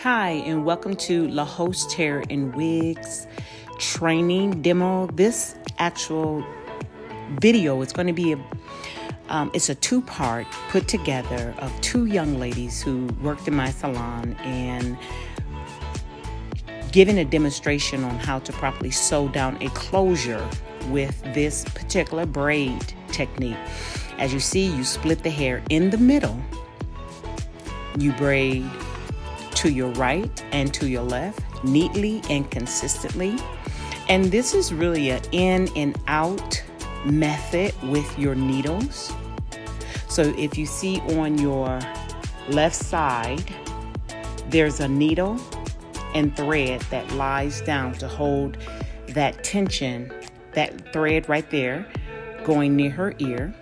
Hi, and welcome to Le'Host Hair Wigs training demo. This actual video is going to be it's a two-part put together of two young ladies who worked in my salon and giving a demonstration on how to properly sew down a closure with this particular braid technique. As you see, you split the hair in the middle. You braid to your right and to your left, neatly and consistently. And this is really an in and out method with your needles. So if you see on your left side, there's a needle and thread that lies down to hold that tension, that thread right there going near her ear.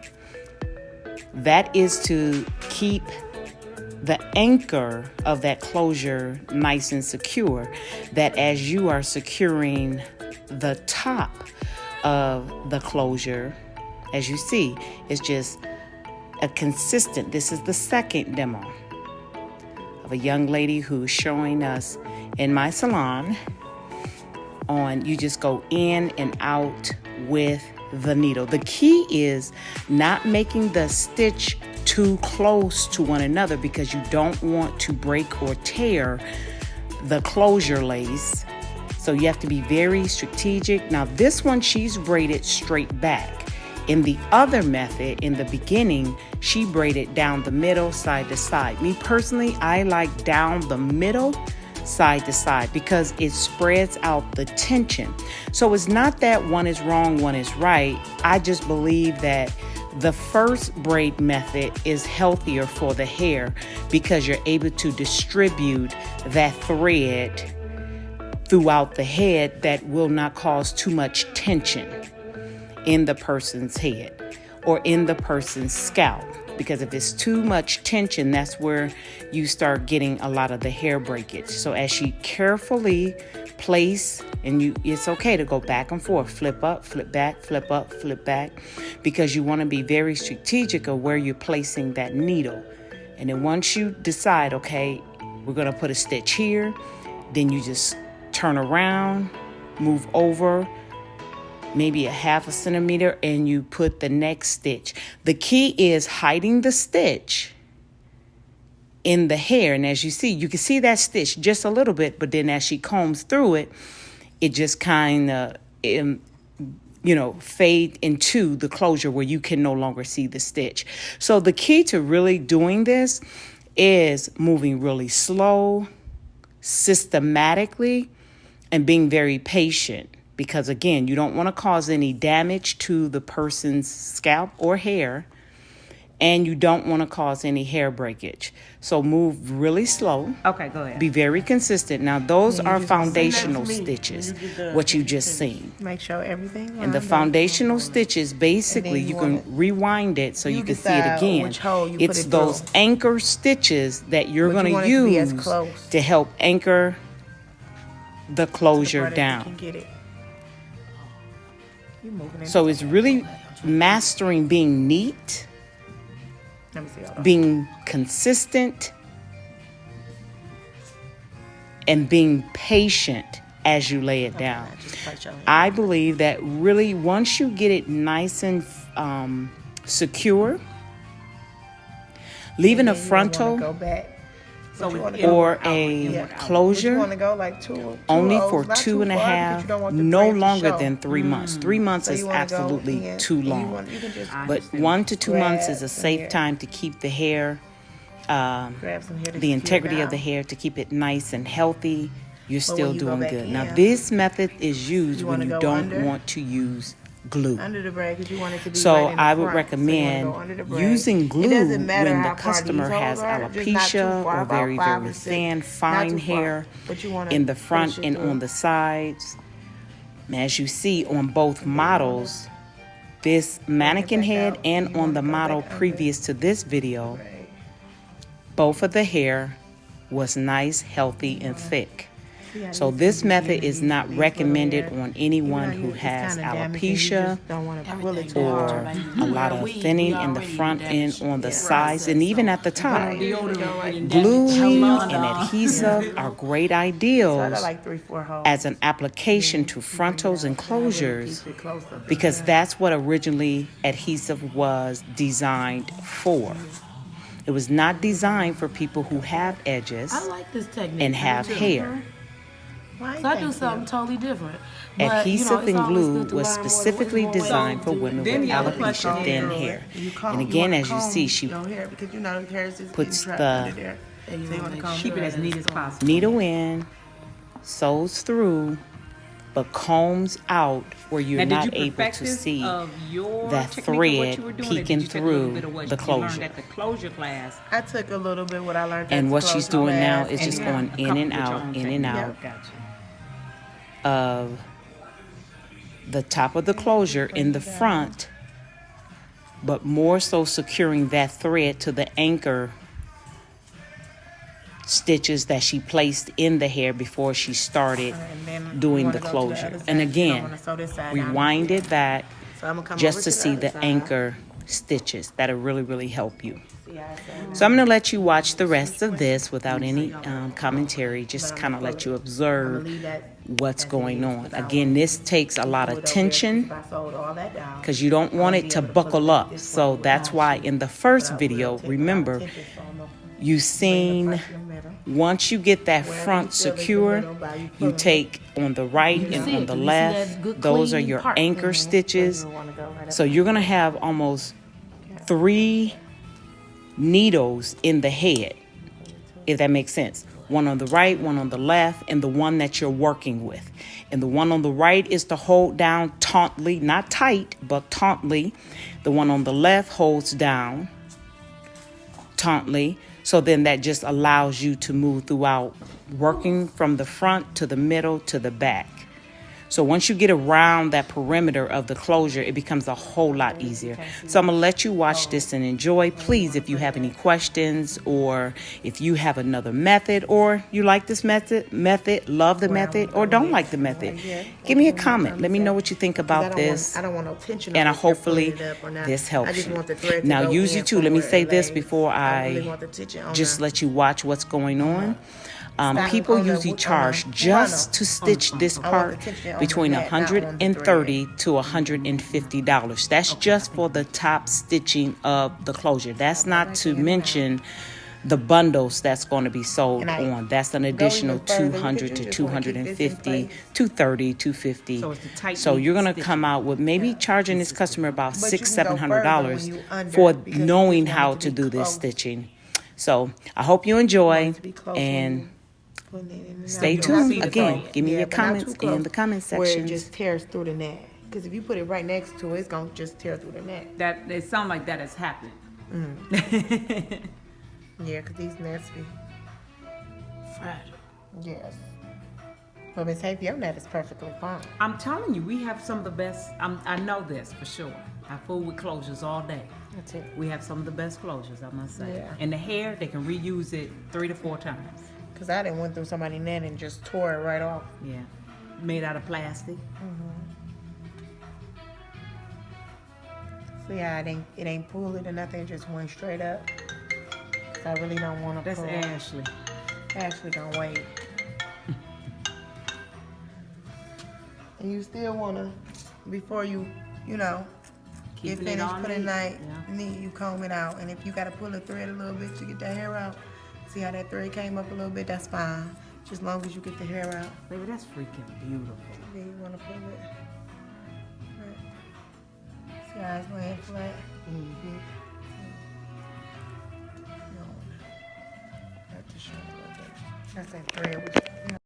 That is to keep the anchor of that closure nice and secure, that as you are securing the top of the closure, as you see, it's just a consistent. This is the second demo of a young lady who's showing us in my salon on you just go in and out with the needle. The key is not making the stitch too close to one another because you don't want to break or tear the closure lace. So you have to be very strategic. Now this one, she's braided straight back. In the other method, in the beginning, she braided down the middle, side to side. Me personally, I like down the middle, side to side, because it spreads out the tension. So it's not that one is wrong, one is right. I just believe that the first braid method is healthier for the hair because you're able to distribute that thread throughout the head that will not cause too much tension in the person's head or in the person's scalp. Because if it's too much tension, that's where you start getting a lot of the hair breakage. So as she carefully place, and it's okay to go back and forth, flip up, flip back, flip up, flip back, because you want to be very strategic of where you're placing that needle. And then once you decide, okay, we're going to put a stitch here, then you just turn around, move over maybe a half a centimeter, and you put the next stitch. The key is hiding the stitch in the hair. And as you see, you can see that stitch just a little bit, but then as she combs through it, it just kind of, fade into the closure where you can no longer see the stitch. So the key to really doing this is moving really slow, systematically, and being very patient. Because again, you don't want to cause any damage to the person's scalp or hair, and you don't want to cause any hair breakage. So move really slow. Okay, go ahead. Be very consistent. Now those are foundational stitches, what you just seen. Make sure everything. And the foundational stitches, basically, you can rewind it so you can see it again. It's those anchor stitches that you're going to use to help anchor the closure down. So it's really mastering being neat, being consistent, and being patient as you lay it down. I believe that really once you get it nice and secure, leaving a frontal or a closure only for 2.5, no longer than 3 months. 3 months is absolutely too long. But 1 to 2 months is a safe time to keep the hair, the integrity of the hair, to keep it nice and healthy. You're still doing good. Now this method is used when you don't want to use glue. So I would recommend using glue when the customer has alopecia or very, very thin, fine hair in the front and on the sides. As you see on both models, this mannequin head and on the model previous to this video, both of the hair was nice, healthy, and thick. So this method is not recommended on anyone who has alopecia or a lot of thinning in the front end on the sides and even at the top. Glue and adhesive are great ideals as an application to frontals and closures because that's what originally adhesive was designed for. It was not designed for people who have edges and have hair. So I do something totally different. Adhesive and glue was specifically designed for women with alopecia thin hair. And again, as you see, she puts the keep it as neat as possible. needle in, sews through, but combs out where you're not able to see that thread peeking through the closure. At the closure class, I took a little bit what I learned. And what she's doing now is just going in and out of the top of the closure in the front, but more so securing that thread to the anchor stitches that she placed in the hair before she started doing the closure. And again, rewind it back just to see the anchor stitches. That'll really help you. So I'm going to let you watch the rest of this without any commentary, just kind of let you observe what's going on. Again, this takes a lot of tension because you don't want it to buckle up. So that's why in the first video, remember, you seen once you get that front secure, you take on the right and on the left, those are your anchor stitches. So you're going to have almost 3 needles in the head, if that makes sense. One on the right, one on the left, and the one that you're working with. And the one on the right is to hold down tautly, not tight, but tautly. The one on the left holds down tautly. So then that just allows you to move throughout, working from the front to the middle to the back. So once you get around that perimeter of the closure, it becomes a whole lot easier. So I'm going to let you watch this and enjoy. Please, if you have any questions or if you have another method or you like this method, love the method, or don't like the method, give me a comment. Let me know what you think about this. And hopefully this helps you. Now, usually too, let me say this before I just let you watch what's going on. People usually charge just to stitch this part between $130 to $150. That's just for the top stitching of the closure. That's not to mention the bundles that's going to be sold on. That's an additional $200 to $250, $230, $250. So you're going to come out with maybe charging this customer about $600-700 for knowing how to do this stitching. So I hope you enjoy and stay tuned. Again, give me your comments in the comment section. Where it just tears through the neck. Because if you put it right next to it, it's going to just tear through the neck. That it sounds like that has happened. Yeah, because these nets be fragile. Yes. But Miss Hafe, your net is perfectly fine. I'm telling you, we have some of the best. I know this for sure. I fool with closures all day. That's it. We have some of the best closures, I must say. Yeah. And the hair, they can reuse it 3 to 4 times. Because I done went through somebody's net and just tore it right off. Yeah. Made out of plastic. So yeah, it ain't pulling or nothing, it just went straight up. So I really don't want to pull. That's Ashley. Ashley gonna wait. And you still want to, before you know, get finished, put it neat, you comb it out. And if you got to pull a thread a little bit to get that hair out, see how that thread came up a little bit, that's fine. Just as long as you get the hair out. Baby, that's freaking beautiful. Then you want to pull it. Right. See how it's laying flat? Have to show a little bit. That's that thread.